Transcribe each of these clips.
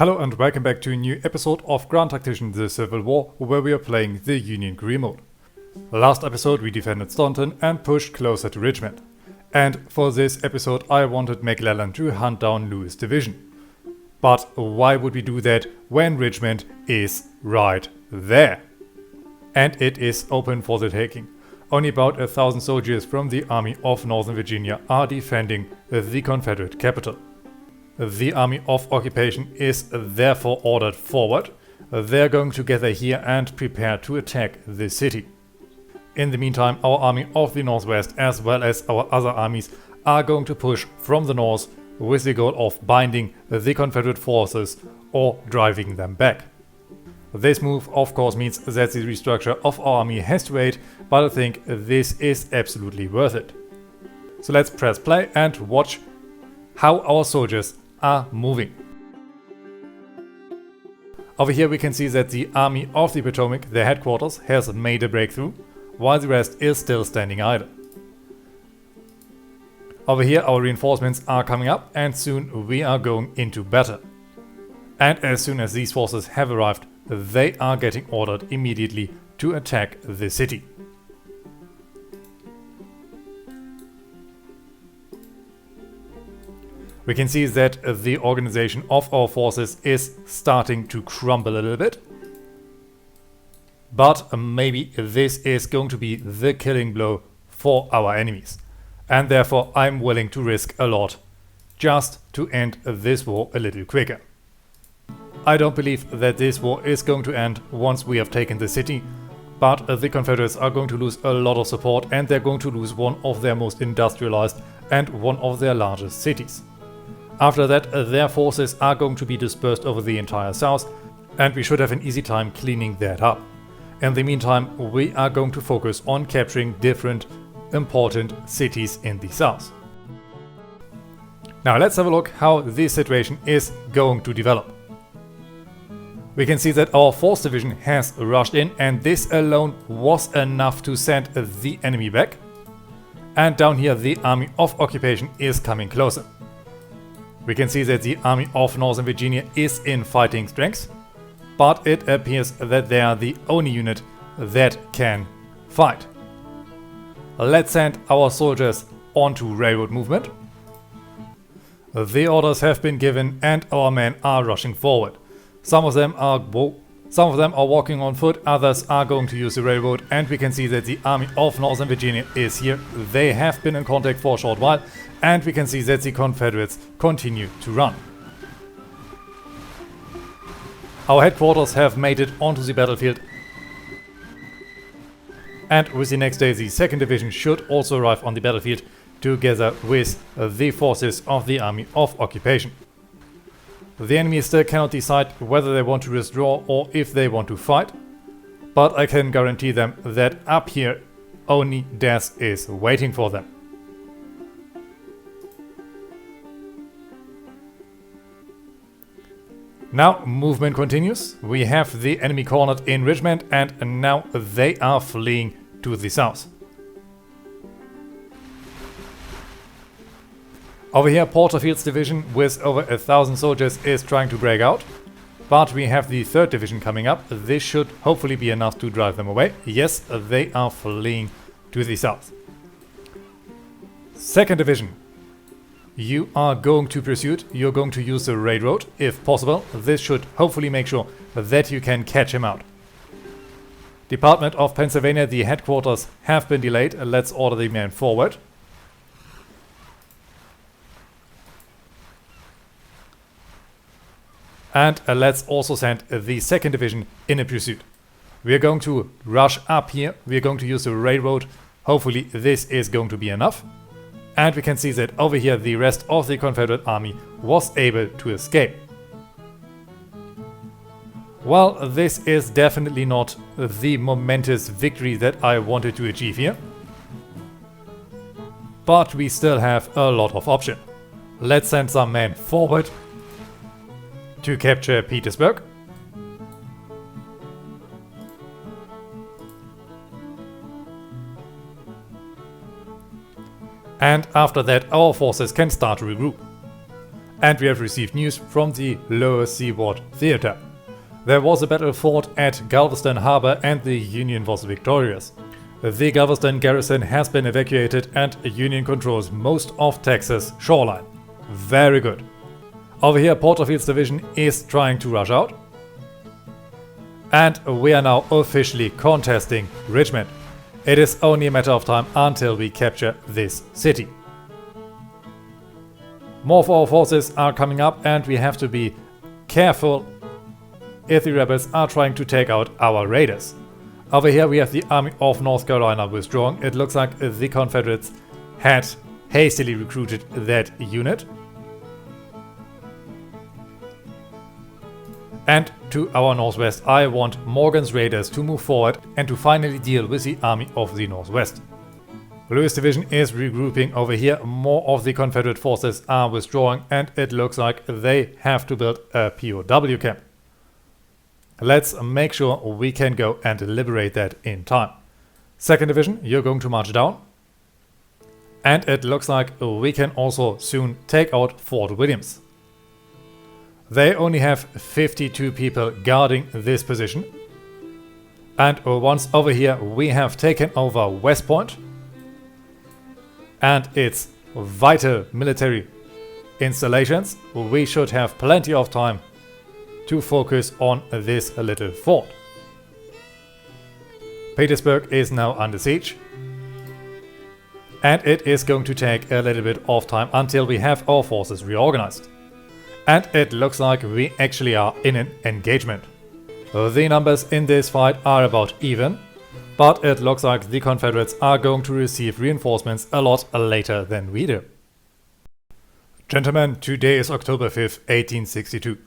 Hello and welcome back to a new episode of Grand Tactician The Civil War, where we are playing the Union career mode. Last episode we defended Staunton and pushed closer to Richmond. And for this episode I wanted McClellan to hunt down Lewis' division. But why would we do that when Richmond is right there? And it is open for the taking. Only about 1,000 soldiers from the Army of Northern Virginia are defending the Confederate capital. The Army of Occupation is therefore ordered forward. They're going to gather here and prepare to attack the city. In the meantime, our Army of the Northwest as well as our other armies are going to push from the north with the goal of binding the Confederate forces or driving them back. This move of course means that the restructure of our army has to wait, but I think this is absolutely worth it. So let's press play and watch how our soldiers are moving. Over here we can see that the Army of the Potomac, their headquarters, has made a breakthrough, while the rest is still standing idle. Over here our reinforcements are coming up and soon we are going into battle. And as soon as these forces have arrived, they are getting ordered immediately to attack the city. We can see that the organization of our forces is starting to crumble a little bit. But maybe this is going to be the killing blow for our enemies. And therefore I'm willing to risk a lot just to end this war a little quicker. I don't believe that this war is going to end once we have taken the city, but the Confederates are going to lose a lot of support and they're going to lose one of their most industrialized and one of their largest cities. After that, their forces are going to be dispersed over the entire south, and we should have an easy time cleaning that up. In the meantime, we are going to focus on capturing different important cities in the south. Now let's have a look how this situation is going to develop. We can see that our 4th division has rushed in, and this alone was enough to send the enemy back. And down here the Army of Occupation is coming closer. We can see that the Army of Northern Virginia is in fighting strength, but it appears that they are the only unit that can fight. Let's send our soldiers onto railroad movement. The orders have been given and our men are rushing forward. Some of them are walking on foot, others are going to use the railroad, and we can see that the Army of Northern Virginia is here. They have been in contact for a short while, and we can see that the Confederates continue to run. Our headquarters have made it onto the battlefield, and with the next day the 2nd Division should also arrive on the battlefield together with the forces of the Army of Occupation. The enemy still cannot decide whether they want to withdraw or if they want to fight, but I can guarantee them that up here only death is waiting for them. Now movement continues. We have the enemy cornered in Richmond and now they are fleeing to the south. Over here Porterfield's division with over 1,000 soldiers is trying to break out. But we have the 3rd division coming up. This should hopefully be enough to drive them away. Yes, they are fleeing to the south. 2nd division. You are going to pursuit. You're going to use the railroad if possible. This should hopefully make sure that you can catch him out. Department of Pennsylvania, the headquarters have been delayed. Let's order the men forward. And let's also send the 2nd Division in a pursuit. We are going to rush up here. We are going to use the railroad. Hopefully this is going to be enough. And we can see that over here the rest of the Confederate army was able to escape. Well, this is definitely not the momentous victory that I wanted to achieve here. But we still have a lot of option. Let's send some men forward to capture Petersburg. And after that our forces can start to regroup. And we have received news from the lower seaboard theater. There was a battle fought at Galveston Harbor and the Union was victorious. The Galveston garrison has been evacuated and Union controls most of Texas shoreline. Very good. Over here, Porterfield's division is trying to rush out. And we are now officially contesting Richmond. It is only a matter of time until we capture this city. More of our forces are coming up and we have to be careful if the rebels are trying to take out our raiders. Over here we have the Army of North Carolina withdrawing. It looks like the Confederates had hastily recruited that unit. And to our northwest, I want Morgan's raiders to move forward and to finally deal with the Army of the Northwest. Lewis' division is regrouping over here. More of the Confederate forces are withdrawing and it looks like they have to build a POW camp. Let's make sure we can go and liberate that in time. 2nd Division, you're going to march down. And it looks like we can also soon take out Fort Williams. They only have 52 people guarding this position. And once over here we have taken over West Point and its vital military installations, we should have plenty of time to focus on this little fort. Petersburg is now under siege. And it is going to take a little bit of time until we have our forces reorganized. And it looks like we actually are in an engagement. The numbers in this fight are about even, but it looks like the Confederates are going to receive reinforcements a lot later than we do. Gentlemen, today is October 5th, 1862.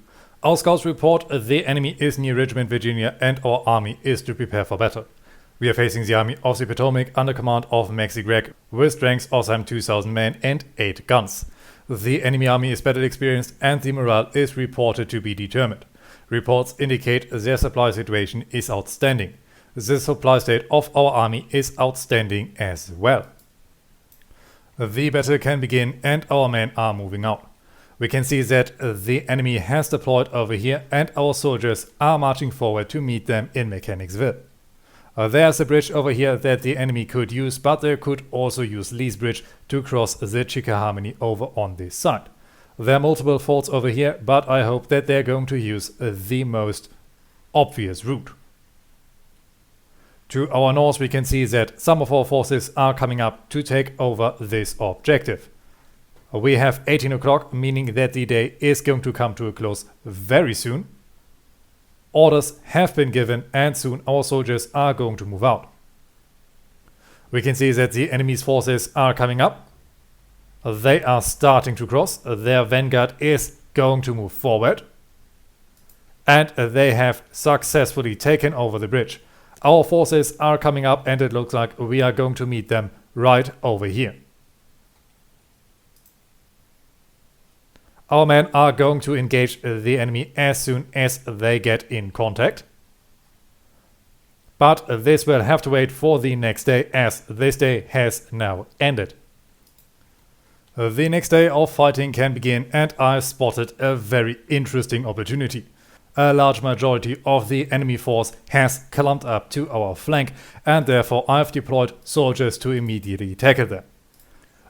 Our scouts report the enemy is near Richmond, Virginia, and our army is to prepare for battle. We are facing the Army of the Potomac under command of Maxcy Gregg with strength of some 2,000 men and 8 guns. The enemy army is battle experienced and the morale is reported to be determined. Reports indicate their supply situation is outstanding. The supply state of our army is outstanding as well. The battle can begin and our men are moving out. We can see that the enemy has deployed over here and our soldiers are marching forward to meet them in Mechanicsville. There's a bridge over here that the enemy could use, but they could also use Lee's bridge to cross the Chickahominy over on this side. There are multiple forts over here, but I hope that they're going to use the most obvious route. To our north we can see that some of our forces are coming up to take over this objective. We have 18 o'clock, meaning that the day is going to come to a close very soon. Orders have been given and soon our soldiers are going to move out. We can see that the enemy's forces are coming up. They are starting to cross. Their vanguard is going to move forward. And they have successfully taken over the bridge. Our forces are coming up and it looks like we are going to meet them right over here. Our men are going to engage the enemy as soon as they get in contact. But this will have to wait for the next day as this day has now ended. The next day of fighting can begin and I've spotted a very interesting opportunity. A large majority of the enemy force has clumped up to our flank and therefore I've deployed soldiers to immediately tackle them.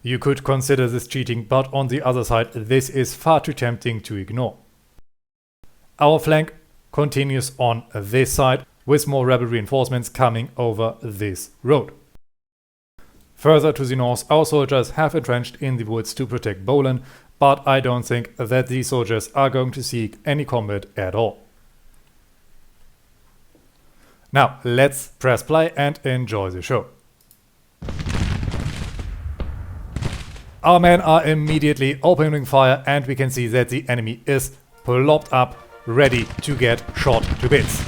You could consider this cheating, but on the other side this is far too tempting to ignore. Our flank continues on this side with more rebel reinforcements coming over this road. Further to the north our soldiers have entrenched in the woods to protect Bowling, but I don't think that these soldiers are going to seek any combat at all. Now let's press play and enjoy the show. Our men are immediately opening fire and we can see that the enemy is plopped up, ready to get shot to bits.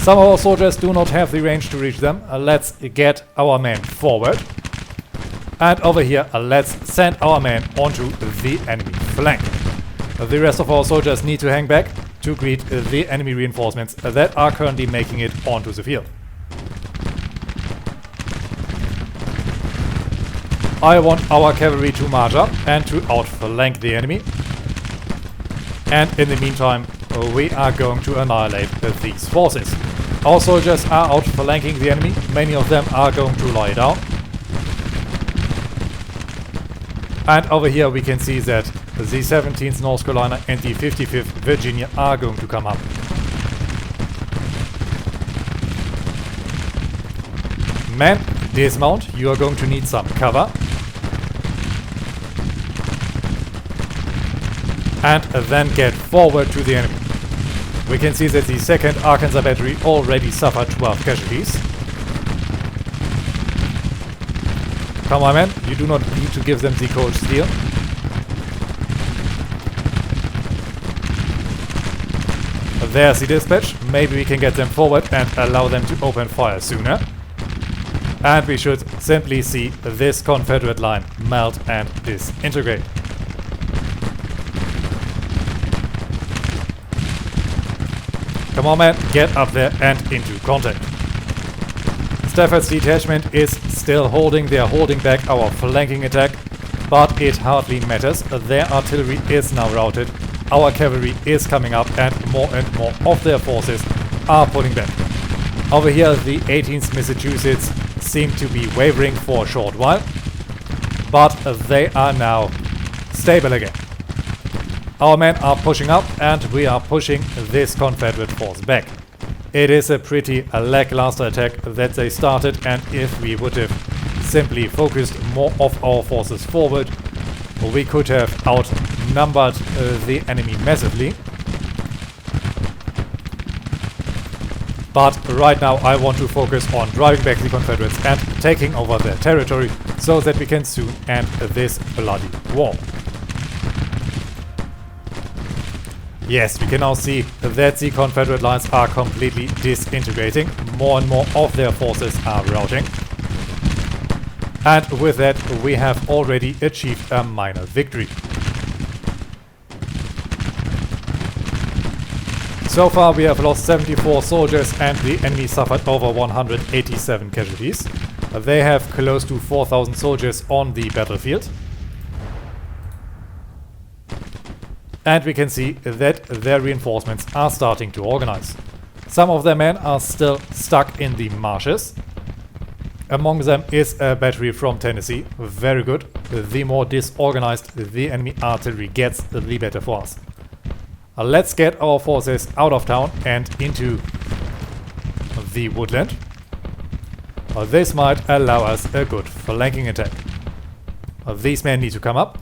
Some of our soldiers do not have the range to reach them. Let's get our men forward. And over here, let's send our men onto the enemy flank. The rest of our soldiers need to hang back to greet the enemy reinforcements that are currently making it onto the field. I want our cavalry to march up and to outflank the enemy. And in the meantime, we are going to annihilate these forces. Our soldiers are outflanking the enemy. Many of them are going to lie down. And over here we can see that the 17th North Carolina and the 55th Virginia are going to come up. Men, dismount. You are going to need some cover. And then get forward to the enemy. We can see that the 2nd Arkansas Battery already suffered 12 casualties. Come on, men, you do not need to give them the cold steel. There's the dispatch. Maybe we can get them forward and allow them to open fire sooner. And we should simply see this Confederate line melt and disintegrate. Come on, man, get up there and into contact. Stafford's detachment is still holding. They are holding back our flanking attack, but it hardly matters. Their artillery is now routed. Our cavalry is coming up and more of their forces are pulling back. Over here, the 18th Massachusetts seem to be wavering for a short while, but they are now stable again. Our men are pushing up and we are pushing this Confederate force back. It is a pretty lackluster attack that they started, and if we would have simply focused more of our forces forward, we could have outnumbered the enemy massively. But right now I want to focus on driving back the Confederates and taking over their territory so that we can soon end this bloody war. Yes, we can now see that the Confederate lines are completely disintegrating. More and more of their forces are routing. And with that, we have already achieved a minor victory. So far, we have lost 74 soldiers and the enemy suffered over 187 casualties. They have close to 4,000 soldiers on the battlefield. And we can see that their reinforcements are starting to organize. Some of their men are still stuck in the marshes. Among them is a battery from Tennessee. Very good. The more disorganized the enemy artillery gets, the better for us. Let's get our forces out of town and into the woodland. This might allow us a good flanking attack. These men need to come up.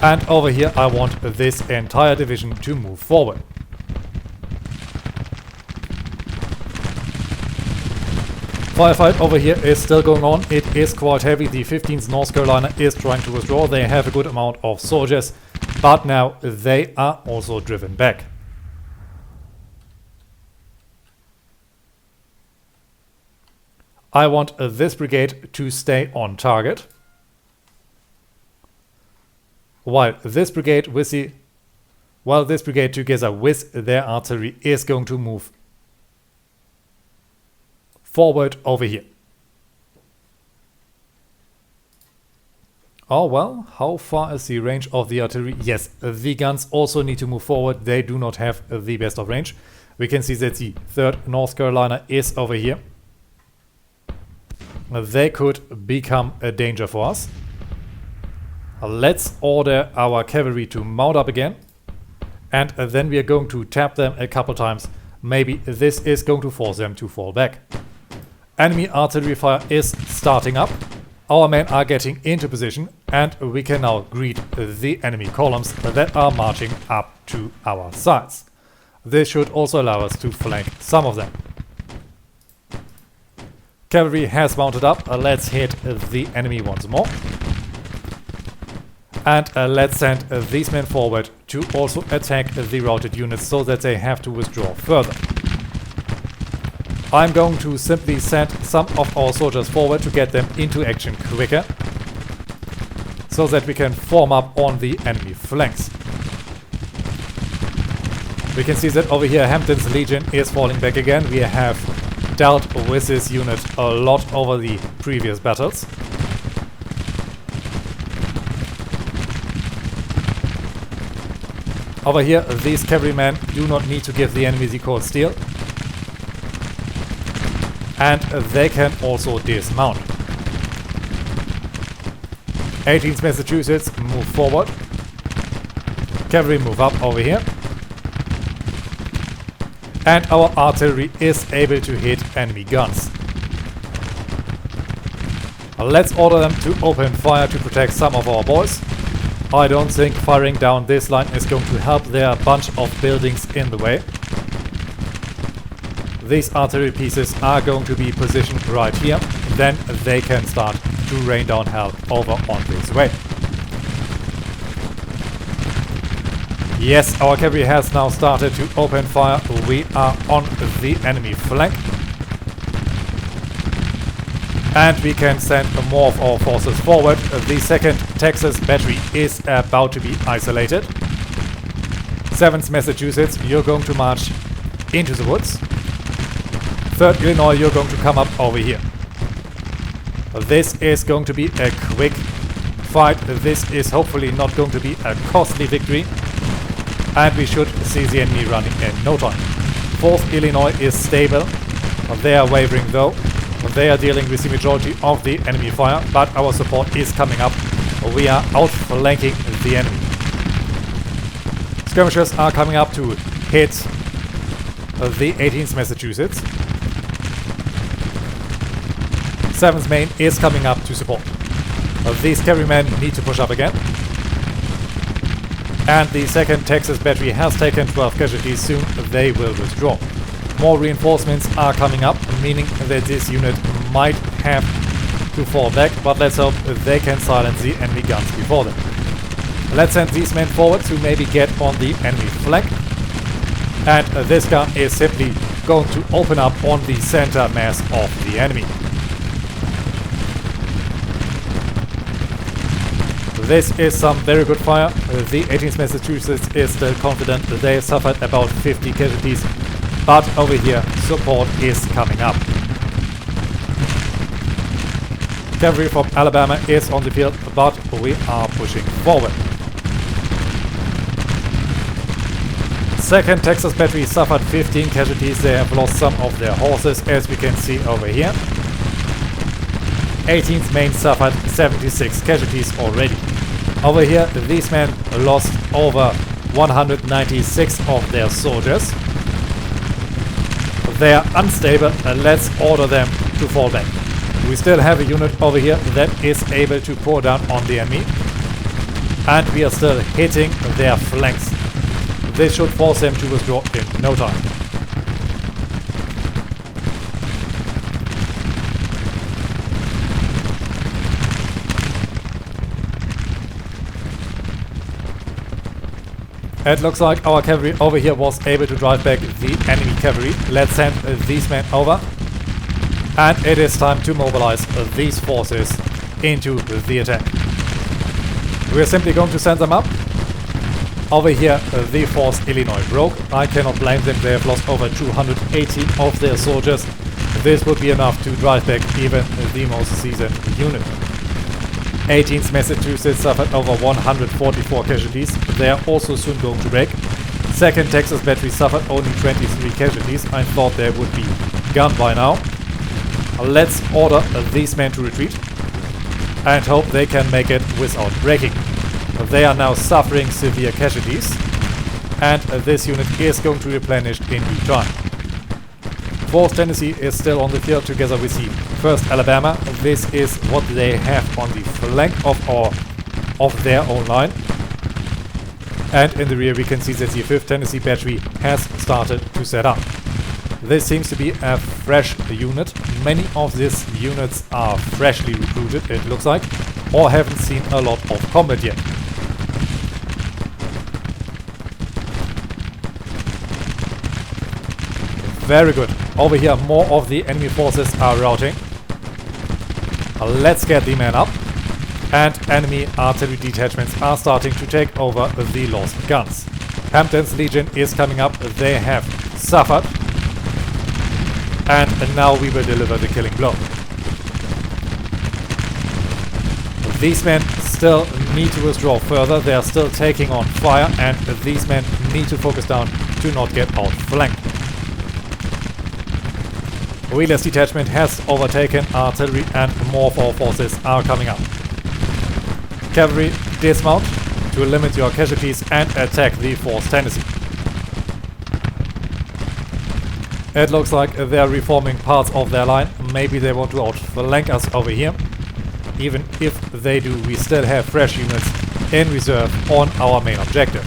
And over here I want this entire division to move forward. Firefight over here is still going on. It is quite heavy. The 15th North Carolina is trying to withdraw. They have a good amount of soldiers, but now they are also driven back. I want this brigade to stay on target, while this brigade together with their artillery is going to move forward over here. Oh well, how far is the range of the artillery? Yes, the guns also need to move forward. They do not have the best of range. We can see that the 3rd North Carolina is over here. They could become a danger for us. Let's order our cavalry to mount up again. And then we are going to tap them a couple times. Maybe this is going to force them to fall back. Enemy artillery fire is starting up. Our men are getting into position and we can now greet the enemy columns that are marching up to our sides. This should also allow us to flank some of them. Cavalry has mounted up. Let's hit the enemy once more. And let's send these men forward to also attack the routed units so that they have to withdraw further. I'm going to simply send some of our soldiers forward to get them into action quicker, so that we can form up on the enemy flanks. We can see that over here Hampton's Legion is falling back again. We have dealt with this unit a lot over the previous battles. Over here, these cavalrymen do not need to give the enemy the cold steel. And they can also dismount. 18th Massachusetts move forward. Cavalry move up over here. And our artillery is able to hit enemy guns. Let's order them to open fire to protect some of our boys. I don't think firing down this line is going to help. There are a bunch of buildings in the way. These artillery pieces are going to be positioned right here. Then they can start to rain down hell over on this way. Yes, our cavalry has now started to open fire. We are on the enemy flank. And we can send more of our forces forward. The 2nd Texas battery is about to be isolated. 7th Massachusetts, you're going to march into the woods. 3rd Illinois, you're going to come up over here. This is going to be a quick fight. This is hopefully not going to be a costly victory. And we should see the enemy running in no time. 4th Illinois is stable. They are wavering though. They are dealing with the majority of the enemy fire, but our support is coming up. We are outflanking the enemy. Skirmishers are coming up to hit the 18th Massachusetts. 7th Maine is coming up to support. These cavalrymen need to push up again. And the 2nd Texas battery has taken 12 casualties. Soon they will withdraw. More reinforcements are coming up, meaning that this unit might have to fall back, but let's hope they can silence the enemy guns before them. Let's send these men forward to maybe get on the enemy flank. And this gun is simply going to open up on the center mass of the enemy. This is some very good fire. The 18th Massachusetts is still confident. They suffered about 50 casualties. But over here, support is coming up. Cavalry from Alabama is on the field, but we are pushing forward. 2nd Texas battery suffered 15 casualties. They have lost some of their horses, as we can see over here. 18th Maine suffered 76 casualties already. Over here, these men lost over 196 of their soldiers. They are unstable, and let's order them to fall back. We still have a unit over here that is able to pour down on the enemy. And we are still hitting their flanks. This should force them to withdraw in no time. It looks like our cavalry over here was able to drive back the enemy cavalry. Let's send these men over. And it is time to mobilize these forces into the attack. We're simply going to send them up. Over here, the 4th Illinois broke. I cannot blame them. They have lost over 280 of their soldiers. This would be enough to drive back even the most seasoned unit. 18th Massachusetts suffered over 144 casualties. They are also soon going to break. 2nd Texas battery suffered only 23 casualties. I thought they would be gone by now. Let's order these men to retreat and hope they can make it without breaking. They are now suffering severe casualties, and this unit is going to replenish in due time. 4th Tennessee is still on the field together with the 1st Alabama. This is what they have on the flank of their own line. And in the rear we can see that the 5th Tennessee battery has started to set up. This seems to be a fresh unit. Many of these units are freshly recruited, it looks like, or haven't seen a lot of combat yet. Very good. Over here, more of the enemy forces are routing. Let's get the men up. And enemy artillery detachments are starting to take over the lost guns. Hampton's Legion is coming up. They have suffered. And now we will deliver the killing blow. These men still need to withdraw further. They are still taking on fire, and these men need to focus down to not get outflanked. Wheeler's detachment has overtaken artillery, and more of our forces are coming up. Cavalry, dismount to limit your casualties and attack the 4th Tennessee. It looks like they're reforming parts of their line. Maybe they want to outflank us over here. Even if they do, we still have fresh units in reserve on our main objective.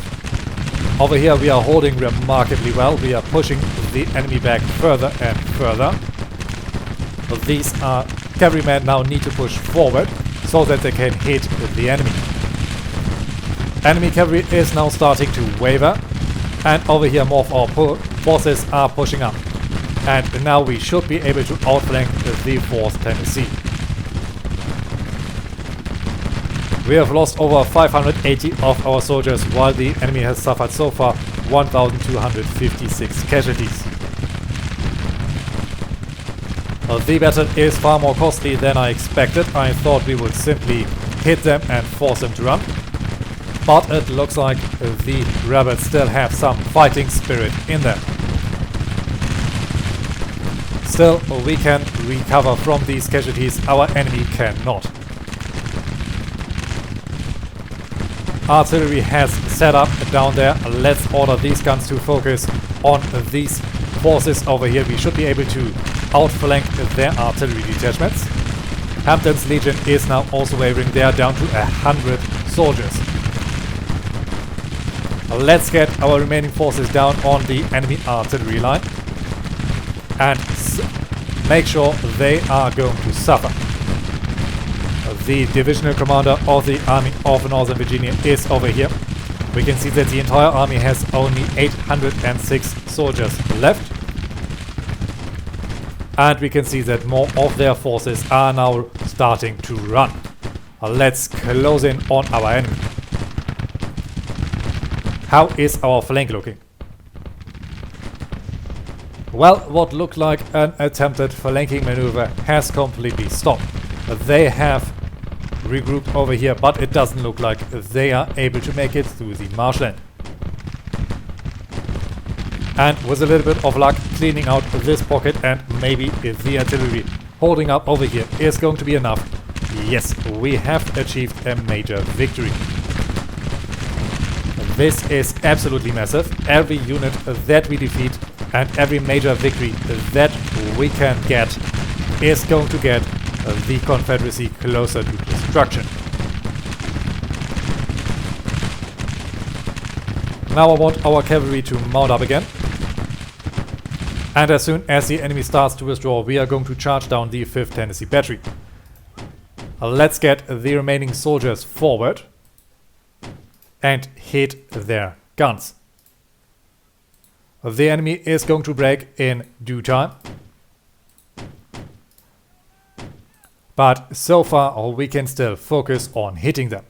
Over here we are holding remarkably well. We are pushing the enemy back further and further. These cavalrymen now need to push forward so that they can hit the enemy. Enemy cavalry is now starting to waver, and over here more of our forces are pushing up. And now we should be able to outflank the 4th Tennessee. We have lost over 580 of our soldiers, while the enemy has suffered so far 1,256 casualties. The battle is far more costly than I expected. I thought we would simply hit them and force them to run. But it looks like the rebels still have some fighting spirit in them. Still, we can recover from these casualties. Our enemy cannot. Artillery has set up down there. Let's order these guns to focus on these forces over here. We should be able to outflank their artillery detachments. Hampton's Legion is now also wavering. They are down to 100 soldiers. Let's get our remaining forces down on the enemy artillery line and make sure they are going to suffer. The divisional commander of the Army of Northern Virginia is over here. We can see that the entire army has only 806 soldiers left. And we can see that more of their forces are now starting to run. Let's close in on our enemy. How is our flank looking? Well, what looked like an attempted flanking maneuver has completely stopped. They have regrouped over here, but it doesn't look like they are able to make it through the marshland. And with a little bit of luck, cleaning out this pocket, and maybe if the artillery holding up over here is going to be enough. Yes, we have achieved a major victory. This is absolutely massive. Every unit that we defeat and every major victory that we can get is going to get the Confederacy closer to destruction. Now I want our cavalry to mount up again. And as soon as the enemy starts to withdraw, we are going to charge down the 5th Tennessee Battery. Let's get the remaining soldiers forward and hit their guns. The enemy is going to break in due time. But so far we can still focus on hitting them.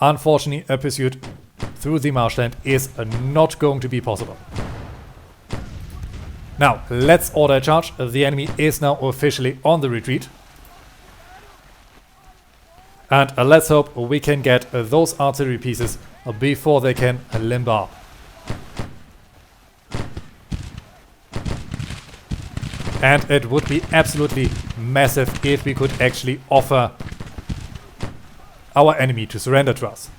Unfortunately, a pursuit through the marshland is not going to be possible. Now, let's order a charge. The enemy is now officially on the retreat. And let's hope we can get those artillery pieces before they can limber up. And it would be absolutely massive if we could actually offer our enemy to surrender to us.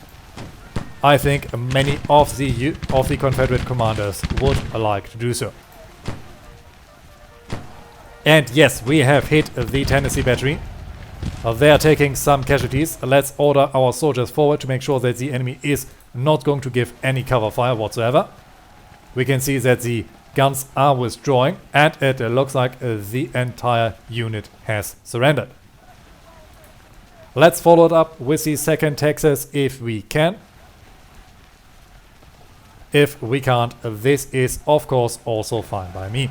I think many of the Confederate commanders would like to do so. And yes, we have hit the Tennessee Battery. They are taking some casualties. Let's order our soldiers forward to make sure that the enemy is not going to give any cover fire whatsoever. We can see that the guns are withdrawing, and it looks like the entire unit has surrendered. Let's follow it up with the 2nd Texas if we can. If we can't, this is of course also fine by me.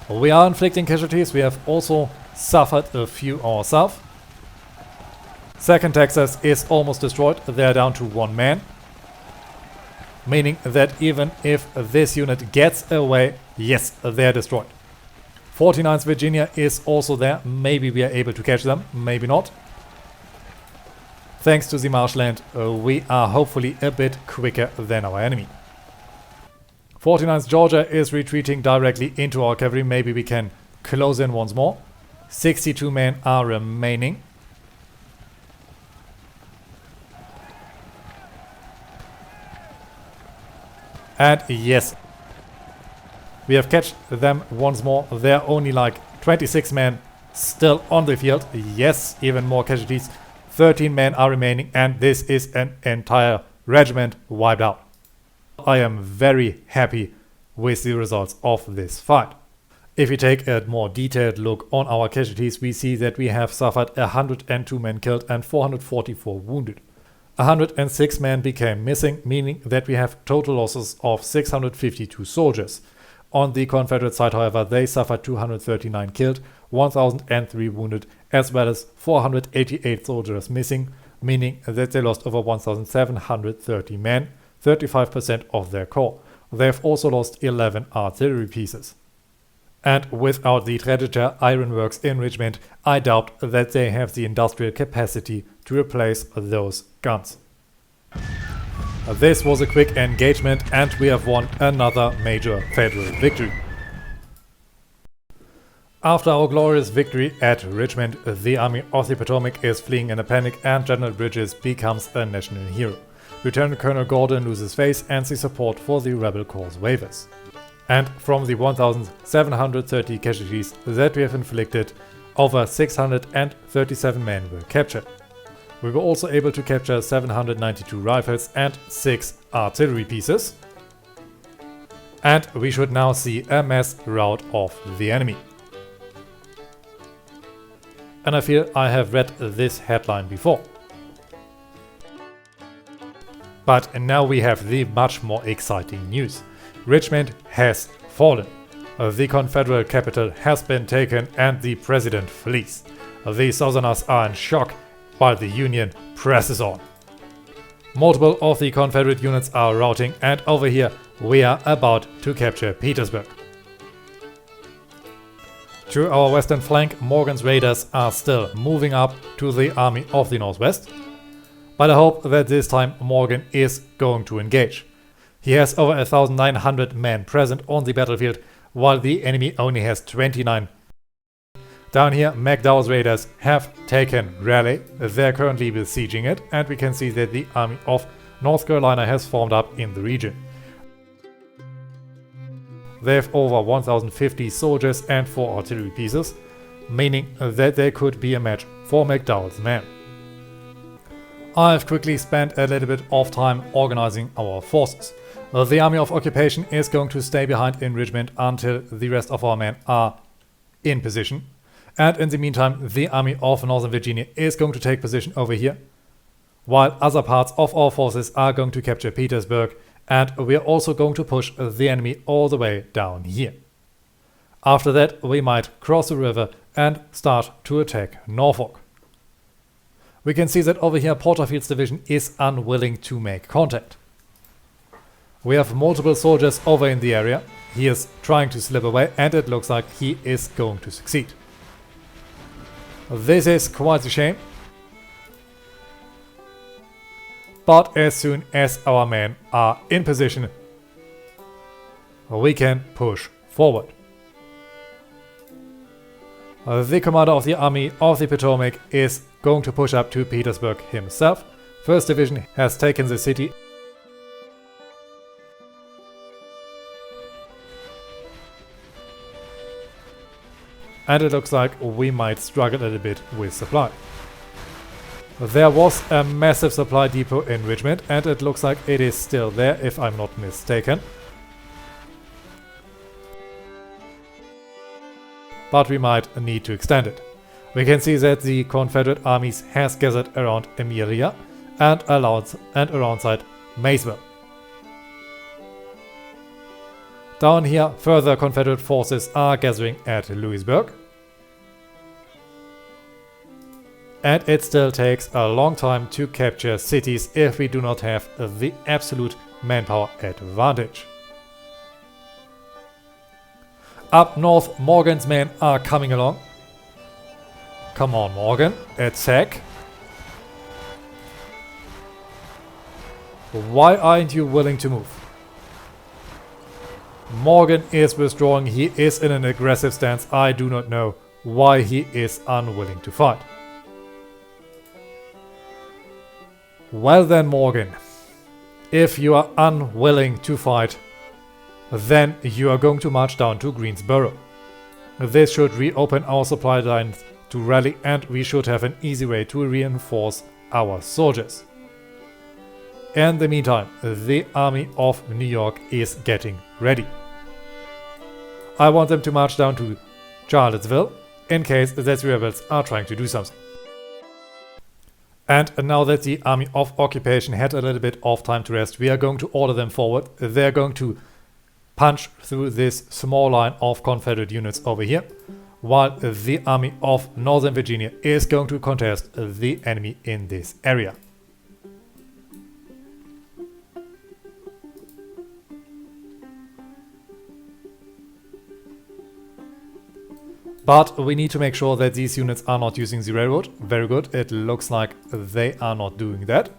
We are inflicting casualties. We have also suffered a few ourselves. 2nd Texas is almost destroyed. They are down to 1 man. meaning that even if this unit gets away, yes, they're destroyed. 49th Virginia is also there. Maybe we are able to catch them, maybe not. Thanks to the marshland, we are hopefully a bit quicker than our enemy. 49th Georgia is retreating directly into our cavalry. Maybe we can close in once more. 62 men are remaining. And yes, we have catched them once more. There are only like 26 men still on the field. Yes, even more casualties. 13 men are remaining, and this is an entire regiment wiped out. I am very happy with the results of this fight. If we take a more detailed look on our casualties, we see that we have suffered 102 men killed and 444 wounded. 106 men became missing, meaning that we have total losses of 652 soldiers. On the Confederate side, however, they suffered 239 killed, 1003 wounded, as well as 488 soldiers missing, meaning that they lost over 1730 men, 35% of their corps. They have also lost 11 artillery pieces. And without the Tredegar ironworks in Richmond, I doubt that they have the industrial capacity to replace those guns. This was a quick engagement, and we have won another major Federal victory. After our glorious victory at Richmond, the Army of the Potomac is fleeing in a panic, and General Bridges becomes a national hero. Lieutenant Colonel Gordon loses face, and the support for the rebel cause wavers. And from the 1730 casualties that we have inflicted, over 637 men were captured. We were also able to capture 792 rifles and 6 artillery pieces. And we should now see a mass rout of the enemy. And I feel I have read this headline before. But now we have the much more exciting news. Richmond has fallen. The Confederate capital has been taken and the president flees. The Southerners are in shock while the Union presses on. Multiple of the Confederate units are routing, and over here we are about to capture Petersburg. To our western flank, Morgan's raiders are still moving up to the Army of the Northwest, but I hope that this time Morgan is going to engage. He has over 1,900 men present on the battlefield, while the enemy only has 29. Down here, McDowell's raiders have taken Raleigh. They're currently besieging it, and we can see that the Army of North Carolina has formed up in the region. They have over 1,050 soldiers and 4 artillery pieces, meaning that they could be a match for McDowell's men. I've quickly spent a little bit of time organizing our forces. The Army of Occupation is going to stay behind in Richmond until the rest of our men are in position. And in the meantime, the Army of Northern Virginia is going to take position over here, while other parts of our forces are going to capture Petersburg, and we are also going to push the enemy all the way down here. After that, we might cross the river and start to attack Norfolk. We can see that over here Porterfield's division is unwilling to make contact. We have multiple soldiers over in the area. He is trying to slip away, and it looks like he is going to succeed. This is quite a shame. But as soon as our men are in position, we can push forward. The commander of the Army of the Potomac is going to push up to Petersburg himself. 1st Division has taken the city. And it looks like we might struggle a little bit with supply. There was a massive supply depot in Richmond, and it looks like it is still there, if I'm not mistaken. But we might need to extend it. We can see that the Confederate armies has gathered around Amelia and alongside Maysville. Down here, further Confederate forces are gathering at Louisburg. And it still takes a long time to capture cities if we do not have the absolute manpower advantage. Up north, Morgan's men are coming along. Come on, Morgan, attack. Why aren't you willing to move? Morgan is withdrawing. He is in an aggressive stance. I do not know why he is unwilling to fight. Well then, Morgan, if you are unwilling to fight, then you are going to march down to Greensboro. This should reopen our supply lines to rally, and we should have an easy way to reinforce our soldiers. In the meantime, the army of New York is getting ready. I want them to march down to Charlottesville in case that the rebels are trying to do something. And now that the army of occupation had a little bit of time to rest, we are going to order them forward. They're going to punch through this small line of Confederate units over here, while the army of Northern Virginia is going to contest the enemy in this area. But we need to make sure that these units are not using the railroad. Very good. It looks like they are not doing that,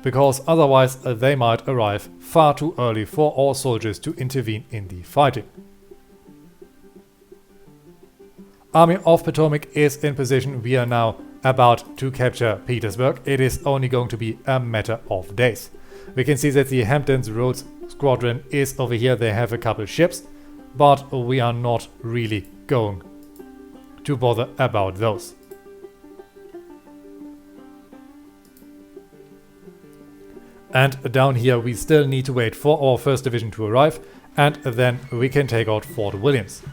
because otherwise they might arrive far too early for our soldiers to intervene in the fighting. Army of Potomac is in position. We are now about to capture Petersburg. It is only going to be a matter of days. We can see that the Hamptons Roads Squadron is over here. They have a couple ships, but we are not really going to bother about those. And down here we still need to wait for our 1st Division to arrive, and then we can take out Fort Williams.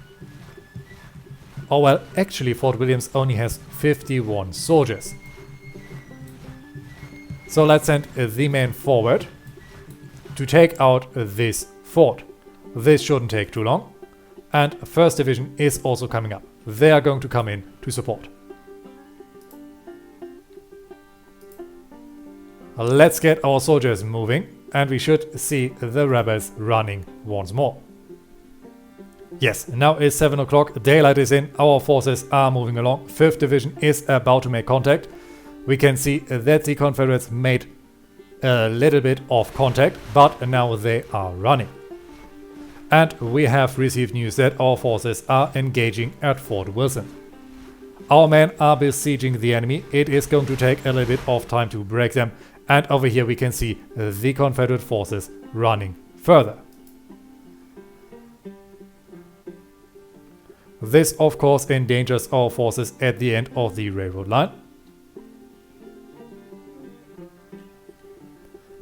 Oh well, actually Fort Williams only has 51 soldiers. So let's send the men forward to take out this fort. This shouldn't take too long. And 1st Division is also coming up. They are going to come in to support. Let's get our soldiers moving, and we should see the rebels running once more. Yes, now it's 7 o'clock, daylight is in, our forces are moving along. 5th Division is about to make contact. We can see that the Confederates made a little bit of contact, but now they are running. And we have received news that our forces are engaging at Fort Wilson. Our men are besieging the enemy. It is going to take a little bit of time to break them. And over here we can see the Confederate forces running further. This of course endangers our forces at the end of the railroad line.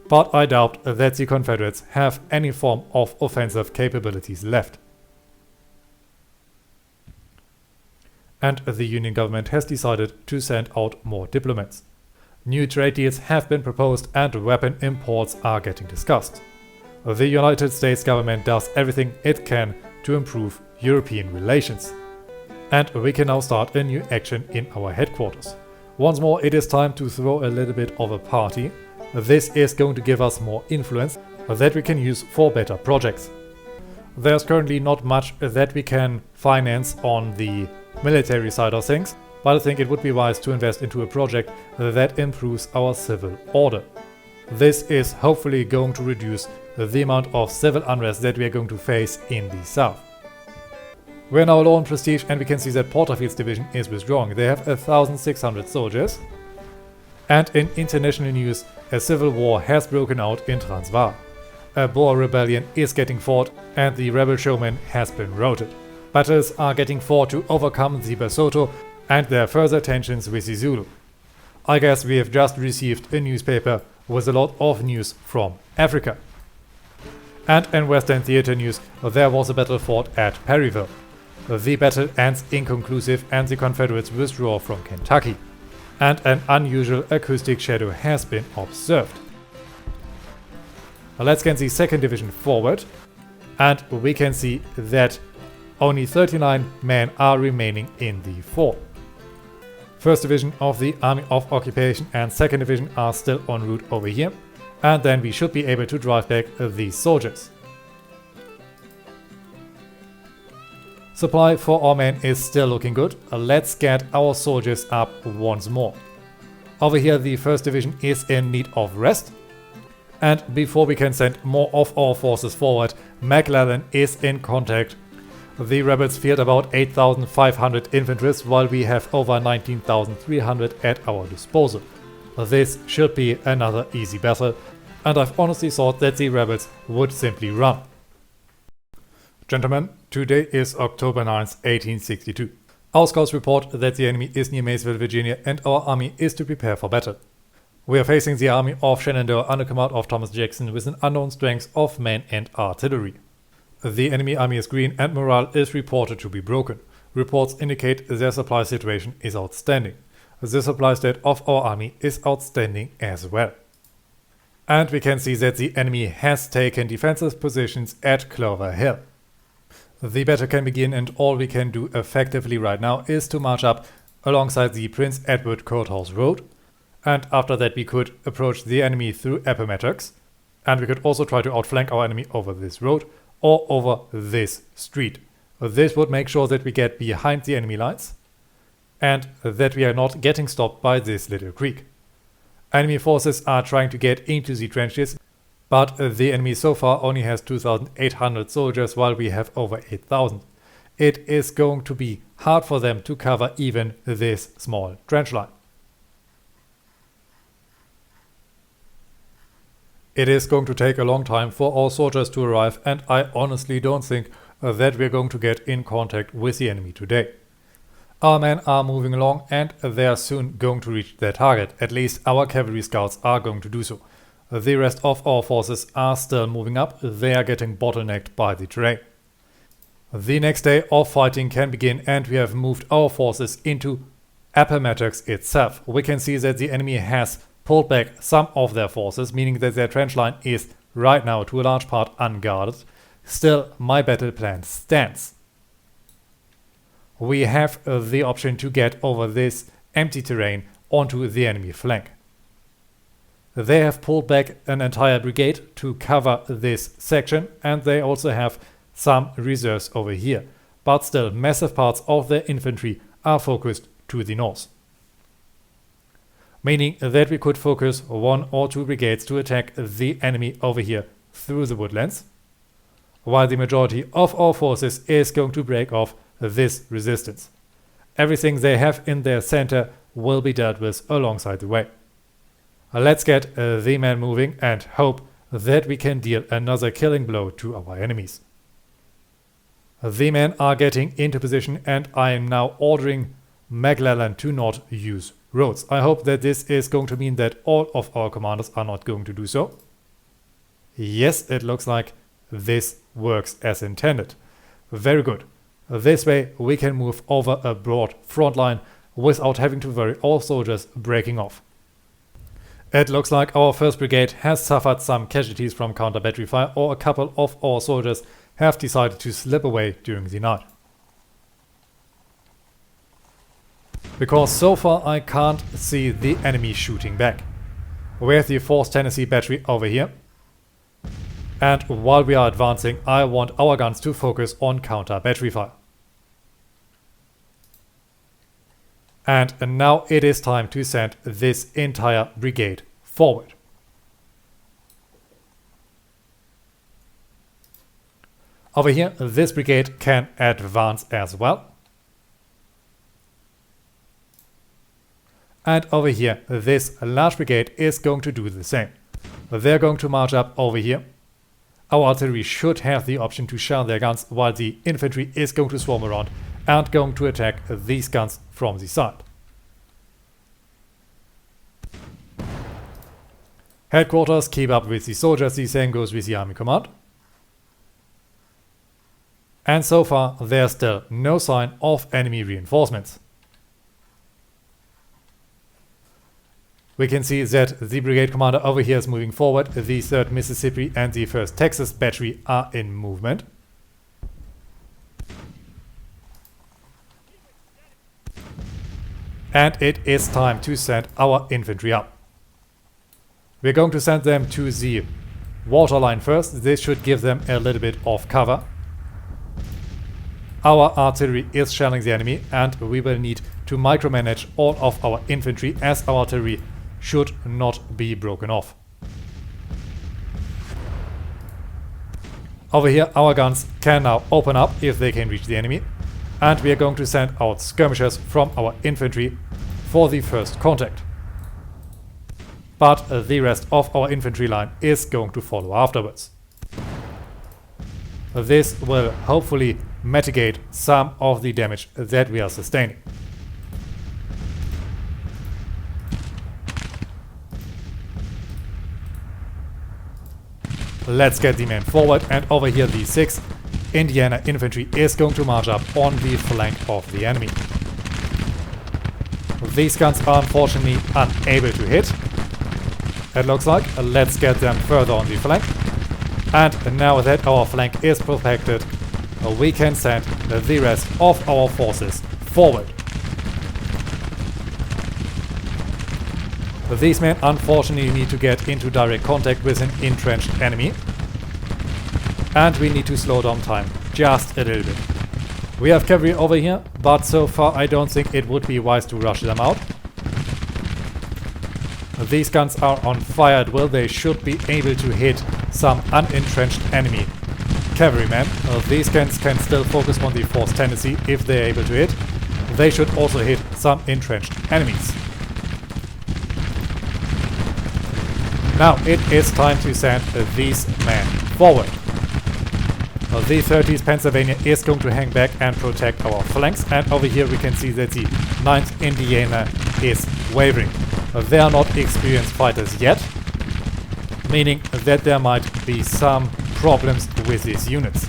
But I doubt that the Confederates have any form of offensive capabilities left. And the Union government has decided to send out more diplomats. New trade deals have been proposed and weapon imports are getting discussed. The United States government does everything it can to improve European relations. And we can now start a new action in our headquarters. Once more, it is time to throw a little bit of a party. This is going to give us more influence that we can use for better projects. There's currently not much that we can finance on the military side of things, but I think it would be wise to invest into a project that improves our civil order. This is hopefully going to reduce the amount of civil unrest that we are going to face in the south. We're now low on prestige, and we can see that Porterfield's division is withdrawing. They have 1,600 soldiers. And in international news, a civil war has broken out in Transvaal. A Boer rebellion is getting fought, and the rebel showman has been routed. Battles are getting fought to overcome the Basotho, and there are further tensions with the Zulu. I guess we have just received a newspaper with a lot of news from Africa. And in Western theater news, there was a battle fought at Perryville. The battle ends inconclusive and the Confederates withdraw from Kentucky. And an unusual acoustic shadow has been observed. Let's get the 2nd Division forward, and we can see that only 39 men are remaining in the fort. 1st Division of the Army of Occupation and 2nd Division are still en route over here, and then we should be able to drive back these soldiers. Supply for our men is still looking good. Let's get our soldiers up once more. Over here the 1st Division is in need of rest. And before we can send more of our forces forward, McClellan is in contact. The rebels field about 8,500 infantry while we have over 19,300 at our disposal. This should be another easy battle, and I've honestly thought that the rebels would simply run. Gentlemen, today is October 9th, 1862. Our scouts report that the enemy is near Maysville, Virginia, and our army is to prepare for battle. We are facing the army of Shenandoah under command of Thomas Jackson with an unknown strength of men and artillery. The enemy army is green and morale is reported to be broken. Reports indicate their supply situation is outstanding. The supply state of our army is outstanding as well. And we can see that the enemy has taken defensive positions at Clover Hill. The battle can begin, and all we can do effectively right now is to march up alongside the Prince Edward Courthouse Road, and after that we could approach the enemy through Appomattox, and we could also try to outflank our enemy over this road or over this street. This would make sure that we get behind the enemy lines and that we are not getting stopped by this little creek. Enemy forces are trying to get into the trenches, but the enemy so far only has 2,800 soldiers while we have over 8,000. It is going to be hard for them to cover even this small trench line. It is going to take a long time for our soldiers to arrive, and I honestly don't think that we're going to get in contact with the enemy today. Our men are moving along and they are soon going to reach their target. At least our cavalry scouts are going to do so. The rest of our forces are still moving up. They are getting bottlenecked by the terrain. The next day of fighting can begin, and we have moved our forces into Appomattox itself. We can see that the enemy has pulled back some of their forces, meaning that their trench line is right now to a large part unguarded. Still, my battle plan stands. We have the option to get over this empty terrain onto the enemy flank. They have pulled back an entire brigade to cover this section, and they also have some reserves over here. But still, massive parts of their infantry are focused to the north. Meaning that we could focus 1 or 2 brigades to attack the enemy over here through the woodlands, while the majority of our forces is going to break off this resistance. Everything they have in their center will be dealt with alongside the way. Let's get the men moving and hope that we can deal another killing blow to our enemies. The men are getting into position, and I am now ordering McClellan to not use roads. I hope that this is going to mean that all of our commanders are not going to do so. Yes, it looks like this works as intended. Very good. This way we can move over a broad front line without having to worry our soldiers breaking off. It looks like our 1st Brigade has suffered some casualties from counter-battery fire, or a couple of our soldiers have decided to slip away during the night. Because so far I can't see the enemy shooting back. We have the 4th Tennessee Battery over here. And while we are advancing, I want our guns to focus on counter-battery fire. And now it is time to send this entire brigade forward. Over here, this brigade can advance as well. And over here, this large brigade is going to do the same. They're going to march up over here. Our artillery should have the option to shell their guns, while the infantry is going to swarm around and going to attack these guns from the side. Headquarters keep up with the soldiers, the same goes with the army command. And so far there's still no sign of enemy reinforcements. We can see that the brigade commander over here is moving forward. The 3rd Mississippi and the 1st Texas Battery are in movement. And it is time to send our infantry up. We're going to send them to the waterline first. This should give them a little bit of cover. Our artillery is shelling the enemy, and we will need to micromanage all of our infantry, as our artillery should not be broken off. Over here, our guns can now open up if they can reach the enemy, and we are going to send out skirmishers from our infantry for the first contact. But the rest of our infantry line is going to follow afterwards. This will hopefully mitigate some of the damage that we are sustaining. Let's get the men forward, and over here the 6th Indiana Infantry is going to march up on the flank of the enemy. These guns are unfortunately unable to hit, it looks like. Let's get them further on the flank. And now that our flank is protected, we can send the rest of our forces forward. These men unfortunately need to get into direct contact with an entrenched enemy, and we need to slow down time just a little bit. We have cavalry over here, but so far I don't think it would be wise to rush them out. These guns are on fire at will. They should be able to hit some unentrenched enemy cavalrymen. These guns can still focus on the force tendency if they're able to hit. They should also hit some entrenched enemies. Now it is time to send these men forward. The 30th Pennsylvania is going to hang back and protect our flanks, and over here we can see that the 9th Indiana is wavering. They are not experienced fighters yet, meaning that there might be some problems with these units.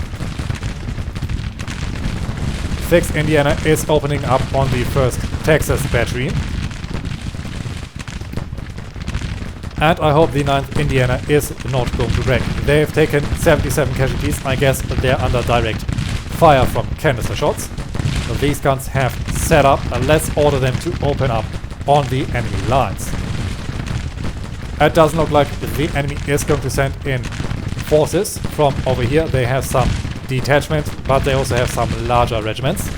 6th Indiana is opening up on the 1st Texas battery. And I hope the 9th Indiana is not going to break. They have taken 77 casualties. I guess they're under direct fire from canister shots. So these guns have set up. Let's order them to open up on the enemy lines. It doesn't look like the enemy is going to send in forces from over here. They have some detachment, but they also have some larger regiments.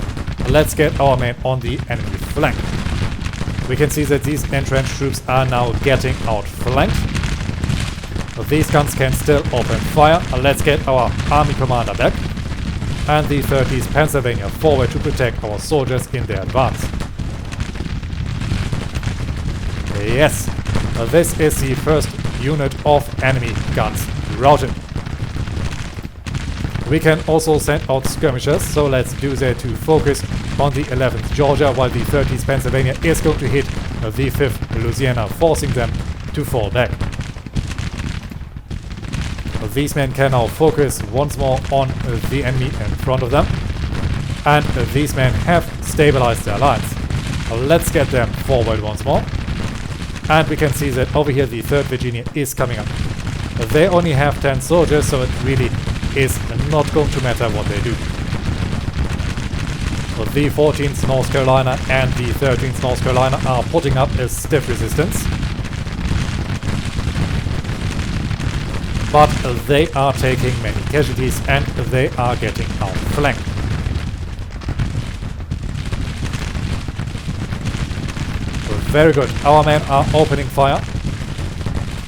Let's get our men on the enemy flank. We can see that these entrenched troops are now getting outflanked. These guns can still open fire. Let's get our army commander back, and the 30th Pennsylvania forward to protect our soldiers in their advance. Yes, this is the first unit of enemy guns routed. We can also send out skirmishers, so let's do that to focus on the 11th Georgia, while the 30th Pennsylvania is going to hit the 5th Louisiana, forcing them to fall back. These men can now focus once more on the enemy in front of them, and these men have stabilized their lines. Let's get them forward once more, and we can see that over here the 3rd Virginia is coming up. They only have 10 soldiers, so it really is not going to matter what they do. The 14th North Carolina and the 13th North Carolina are putting up a stiff resistance, but they are taking many casualties and they are getting outflanked. Very good, our men are opening fire.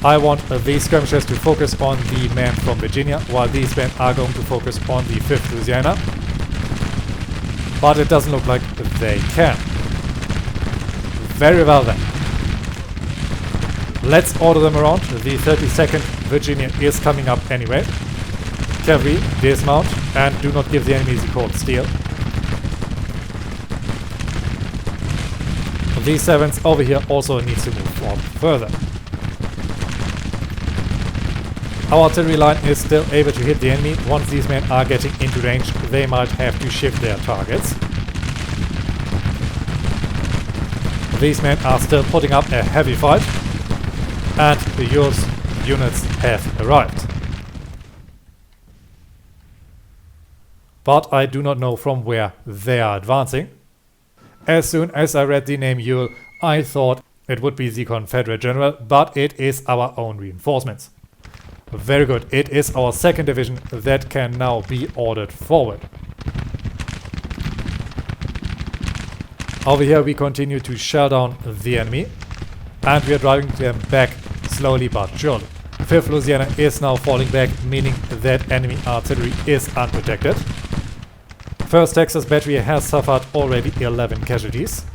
I want these skirmishers to focus on the men from Virginia, while these men are going to focus on the 5th Louisiana. But it doesn't look like they can. Very well then. Let's order them around. The 32nd Virginia is coming up anyway. Cavalry, dismount, and do not give the enemy the cold steel. The 7th over here also needs to move forward further. Our artillery line is still able to hit the enemy. Once these men are getting into range, they might have to shift their targets. These men are still putting up a heavy fight, and the US units have arrived. But I do not know from where they are advancing. As soon as I read the name Ewell, I thought it would be the Confederate general, but it is our own reinforcements. Very good, it is our 2nd division that can now be ordered forward. Over here we continue to shell down the enemy, and we are driving them back slowly but surely. 5th Louisiana is now falling back, meaning that enemy artillery is unprotected. 1st Texas battery has suffered already 11 casualties.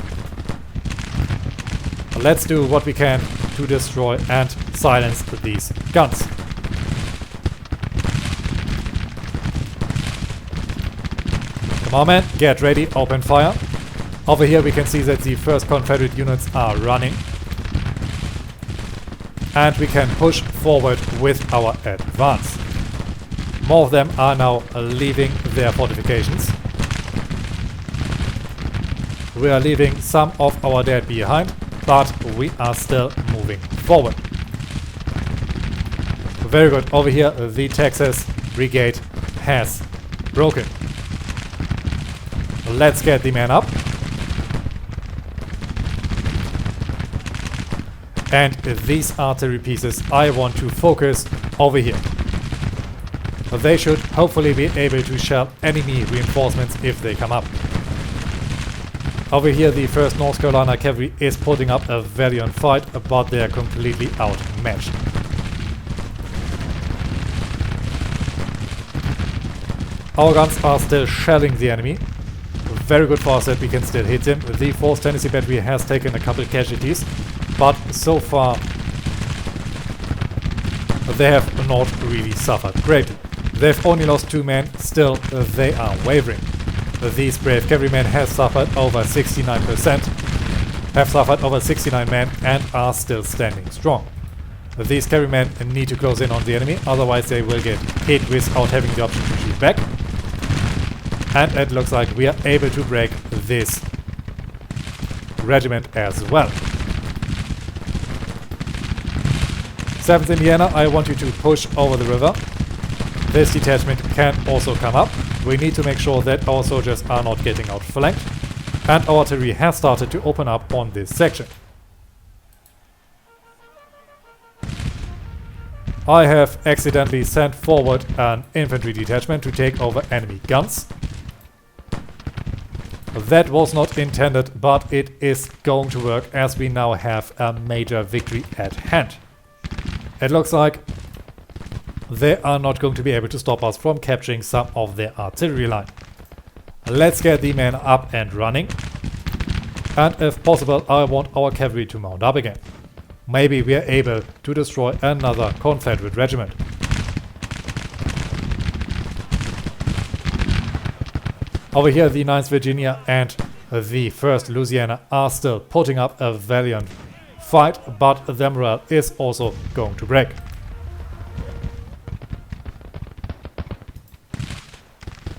Let's do what we can to destroy and silence these guns. Come on, man, get ready, open fire. Over here we can see that the 1st Confederate units are running. And we can push forward with our advance. More of them are now leaving their fortifications. We are leaving some of our dead behind, but we are still moving forward. Very good. Over here the Texas Brigade has broken. Let's get the man up. And these artillery pieces I want to focus over here. They should hopefully be able to shell enemy reinforcements if they come up. Over here the 1st North Carolina Cavalry is putting up a valiant fight, but they are completely outmatched. Our guns are still shelling the enemy. Very good for us that we can still hit him. The 4th Tennessee Battery has taken a couple casualties, but so far they have not really suffered greatly. They've only lost 2 men, still they are wavering. These brave cavalrymen have suffered over 69%, have suffered over 69 men and are still standing strong. These cavalrymen need to close in on the enemy, otherwise they will get hit without having the option to shoot back. And it looks like we are able to break this regiment as well. 7th Indiana, I want you to push over the river. This detachment can also come up. We need to make sure that our soldiers are not getting outflanked. And our artillery has started to open up on this section. I have accidentally sent forward an infantry detachment to take over enemy guns. That was not intended, but it is going to work as we now have a major victory at hand. It looks like they are not going to be able to stop us from capturing some of their artillery line. Let's get the men up and running. And if possible, I want our cavalry to mount up again. Maybe we are able to destroy another Confederate regiment. Over here the 9th Virginia and the 1st Louisiana are still putting up a valiant fight, but their morale is also going to break.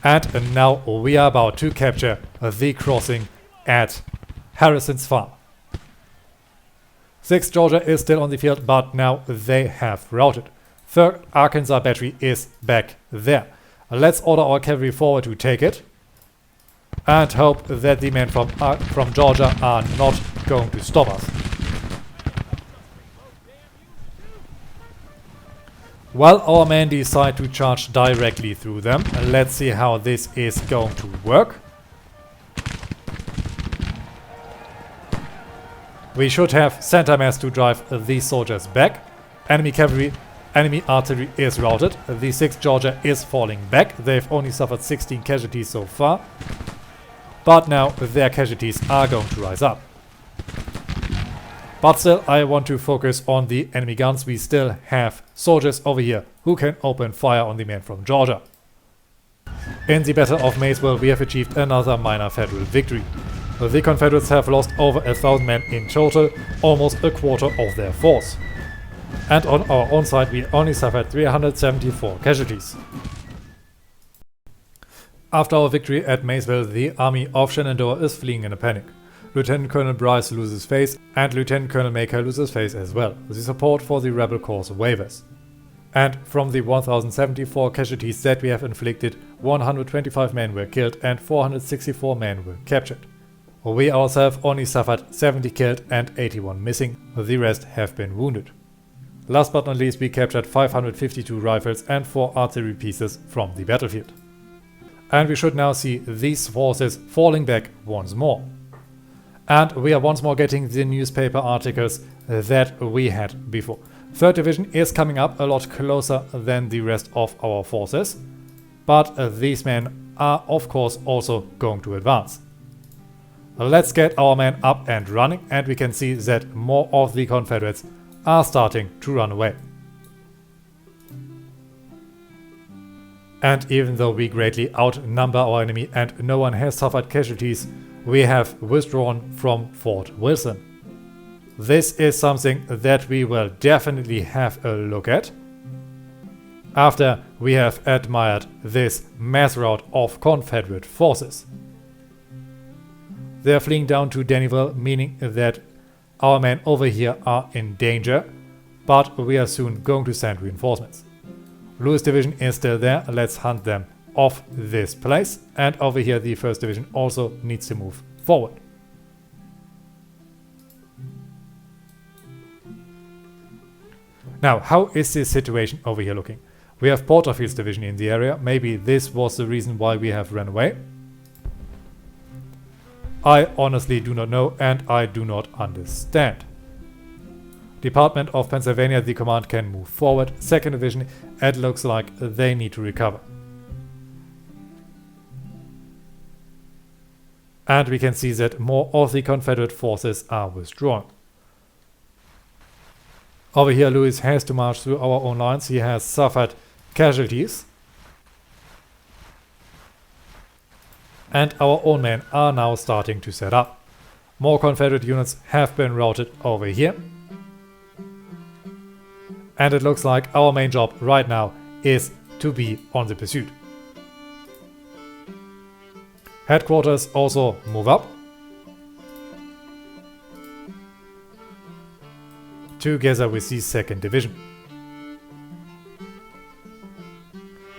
And now we are about to capture the crossing at Harrison's Farm. 6th Georgia is still on the field, but now they have routed. 3rd Arkansas Battery is back there. Let's order our cavalry forward to take it. And hope that the men from Georgia are not going to stop us. Well, our men decide to charge directly through them. Let's see how this is going to work. We should have center mass to drive these soldiers back. Enemy cavalry, enemy artillery is routed. The 6th Georgia is falling back. They've only suffered 16 casualties so far. But now their casualties are going to rise up. But still, I want to focus on the enemy guns. We still have soldiers over here who can open fire on the men from Georgia. In the Battle of Maysville, we have achieved another minor Federal victory. The Confederates have lost over 1,000 men in total, almost a quarter of their force. And on our own side, we only suffered 374 casualties. After our victory at Maysville, the army of Shenandoah is fleeing in a panic. Lieutenant Colonel Bryce loses face and Lieutenant Colonel Maker loses face as well. The support for the rebel cause wavers. And from the 1074 casualties that we have inflicted, 125 men were killed and 464 men were captured. We ourselves only suffered 70 killed and 81 missing, the rest have been wounded. Last but not least, we captured 552 rifles and 4 artillery pieces from the battlefield. And we should now see these forces falling back once more. And we are once more getting the newspaper articles that we had before. 3rd Division is coming up a lot closer than the rest of our forces, but these men are of course also going to advance. Let's get our men up and running, and we can see that more of the Confederates are starting to run away. And even though we greatly outnumber our enemy and no one has suffered casualties, we have withdrawn from Fort Wilson. This is something that we will definitely have a look at after we have admired this mass rout of Confederate forces. They are fleeing down to Dannyville, meaning that our men over here are in danger, but we are soon going to send reinforcements. Lewis Division is still there, let's hunt them off this place, and over here the 1st Division also needs to move forward. Now, how is this situation over here looking? We have Porterfield's division in the area. Maybe this was the reason why we have run away. I honestly do not know, and I do not understand. Department of Pennsylvania, the command can move forward. 2nd Division, it looks like they need to recover. And we can see that more of the Confederate forces are withdrawing. Over here, Lewis has to march through our own lines. He has suffered casualties. And our own men are now starting to set up. More Confederate units have been routed over here. And it looks like our main job right now is to be on the pursuit. Headquarters also move up. Together with the 2nd Division.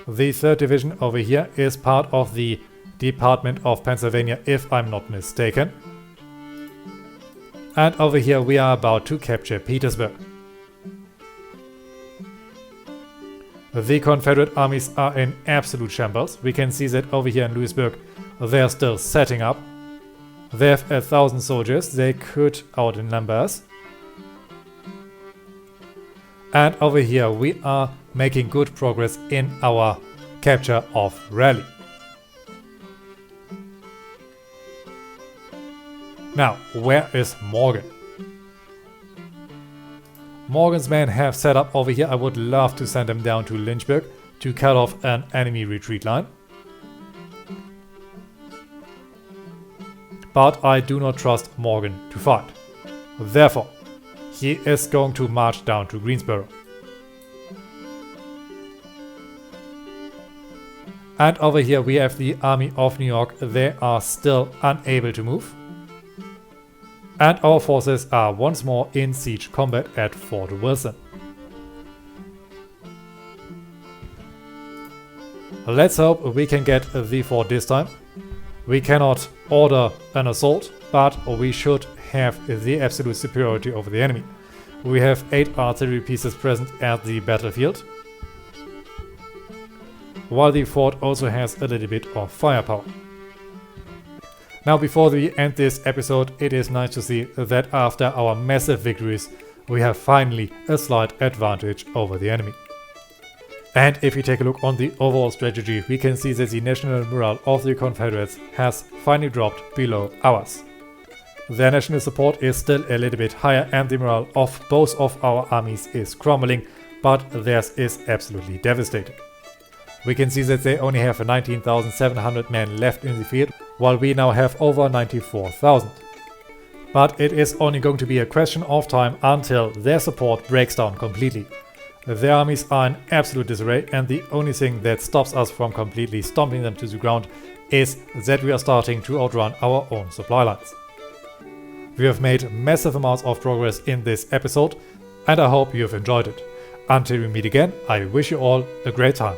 The 3rd Division over here is part of the Department of Pennsylvania, if I'm not mistaken. And over here we are about to capture Petersburg. The Confederate armies are in absolute shambles. We can see that over here in Louisburg they are still setting up. They have 1,000 soldiers, they could outnumber us. And over here we are making good progress in our capture of Raleigh. Now, where is Morgan? Morgan's men have set up over here. I would love to send them down to Lynchburg to cut off an enemy retreat line. But I do not trust Morgan to fight. Therefore, he is going to march down to Greensboro. And over here we have the Army of New York. They are still unable to move. And our forces are once more in siege combat at Fort Wilson. Let's hope we can get the fort this time. We cannot order an assault, but we should have the absolute superiority over the enemy. We have 8 artillery pieces present at the battlefield, while the fort also has a little bit of firepower. Now, before we end this episode, it is nice to see that after our massive victories, we have finally a slight advantage over the enemy. And if we take a look on the overall strategy, we can see that the national morale of the Confederates has finally dropped below ours. Their national support is still a little bit higher, and the morale of both of our armies is crumbling, but theirs is absolutely devastating. We can see that they only have 19,700 men left in the field, while we now have over 94,000. But it is only going to be a question of time until their support breaks down completely. Their armies are in absolute disarray, and the only thing that stops us from completely stomping them to the ground is that we are starting to outrun our own supply lines. We have made massive amounts of progress in this episode, and I hope you have enjoyed it. Until we meet again, I wish you all a great time.